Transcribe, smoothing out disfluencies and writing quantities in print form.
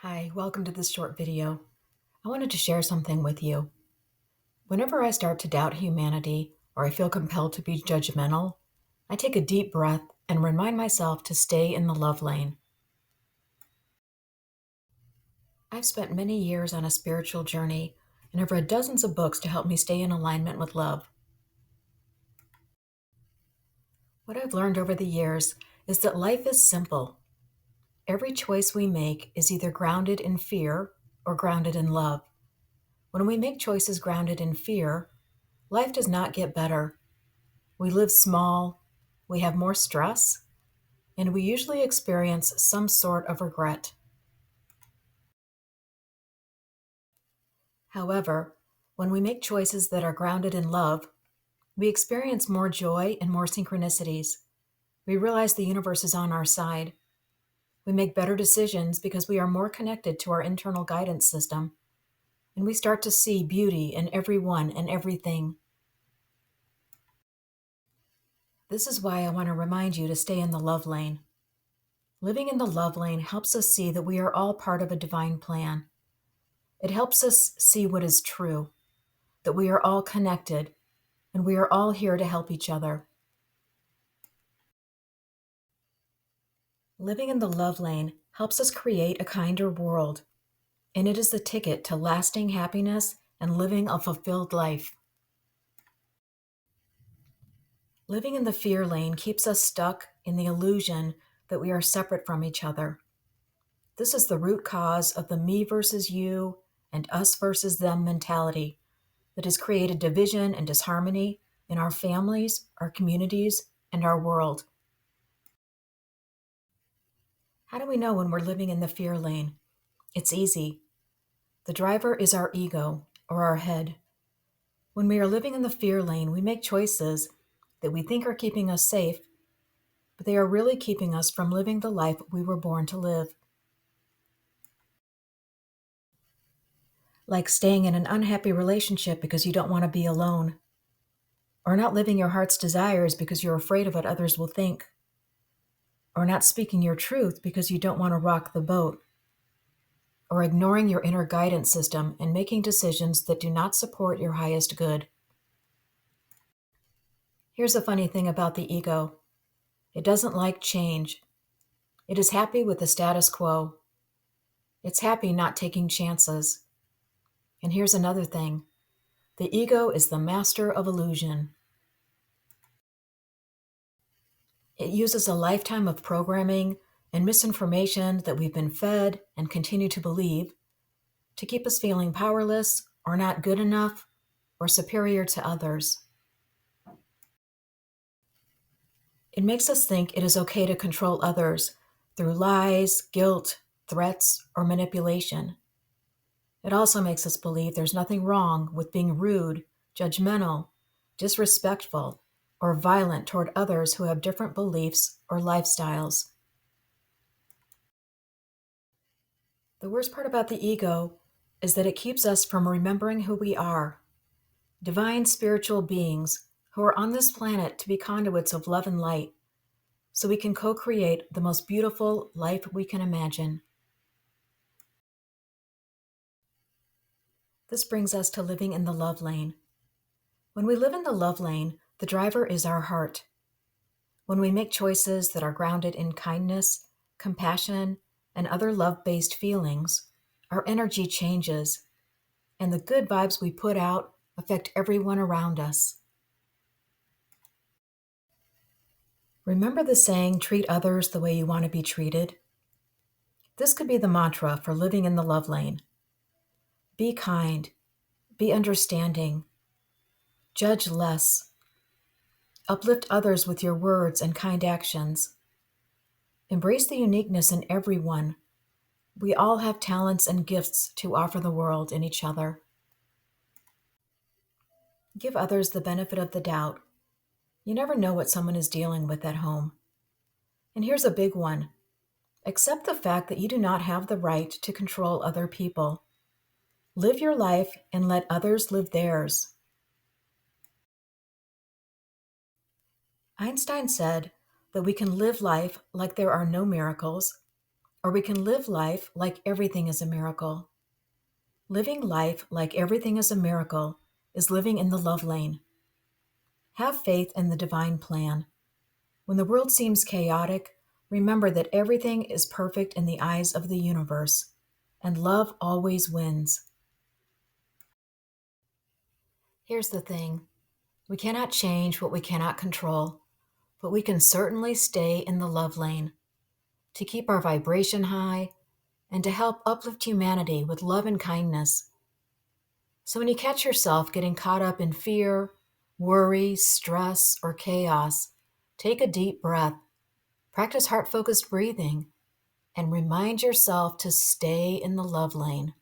Hi, welcome to this short video. I wanted to share something with you. Whenever I start to doubt humanity or I feel compelled to be judgmental, I take a deep breath and remind myself to stay in the love lane. I've spent many years on a spiritual journey and have read dozens of books to help me stay in alignment with love. What I've learned over the years is that life is simple. Every choice we make is either grounded in fear or grounded in love. When we make choices grounded in fear, life does not get better. We live small, we have more stress, and we usually experience some sort of regret. However, when we make choices that are grounded in love, we experience more joy and more synchronicities. We realize the universe is on our side. We make better decisions because we are more connected to our internal guidance system, and we start to see beauty in everyone and everything. This is why I want to remind you to stay in the love lane. Living in the love lane helps us see that we are all part of a divine plan. It helps us see what is true, that we are all connected and we are all here to help each other. Living in the love lane helps us create a kinder world, and it is the ticket to lasting happiness and living a fulfilled life. Living in the fear lane keeps us stuck in the illusion that we are separate from each other. This is the root cause of the me versus you and us versus them mentality that has created division and disharmony in our families, our communities, and our world. How do we know when we're living in the fear lane? It's easy. The driver is our ego or our head. When we are living in the fear lane, we make choices that we think are keeping us safe, but they are really keeping us from living the life we were born to live. Like staying in an unhappy relationship because you don't want to be alone, or not living your heart's desires because you're afraid of what others will think, or not speaking your truth because you don't want to rock the boat, or ignoring your inner guidance system and making decisions that do not support your highest good. Here's a funny thing about the ego: it doesn't like change. It is happy with the status quo. It's happy not taking chances. And here's another thing: the ego is the master of illusion. It uses a lifetime of programming and misinformation that we've been fed and continue to believe to keep us feeling powerless or not good enough or superior to others. It makes us think it is okay to control others through lies, guilt, threats, or manipulation. It also makes us believe there's nothing wrong with being rude, judgmental, disrespectful, or violent toward others who have different beliefs or lifestyles. The worst part about the ego is that it keeps us from remembering who we are: divine spiritual beings who are on this planet to be conduits of love and light, so we can co create the most beautiful life we can imagine. This brings us to living in the love lane. When we live in the love lane, the driver is our heart. When we make choices that are grounded in kindness, compassion, and other love based feelings, our energy changes, and the good vibes we put out affect everyone around us. Remember the saying, treat others the way you want to be treated? This could be the mantra for living in the love lane. Be kind, be understanding, judge less, uplift others with your words and kind actions. Embrace the uniqueness in everyone. We all have talents and gifts to offer the world and each other. Give others the benefit of the doubt. You never know what someone is dealing with at home. And here's a big one: accept the fact that you do not have the right to control other people. Live your life and let others live theirs. Einstein said that we can live life like there are no miracles, Or we can live life like everything is a miracle. Living life like everything is a miracle is living in the love lane. Have faith in the divine plan. When the world seems chaotic, remember that everything is perfect in the eyes of the universe, and love always wins. Here's the thing: we cannot change what we cannot control, but we can certainly stay in the love lane to keep our vibration high and to help uplift humanity with love and kindness. So when you catch yourself getting caught up in fear, worry, stress, or chaos, take a deep breath, practice heart focused breathing, and remind yourself to stay in the love lane.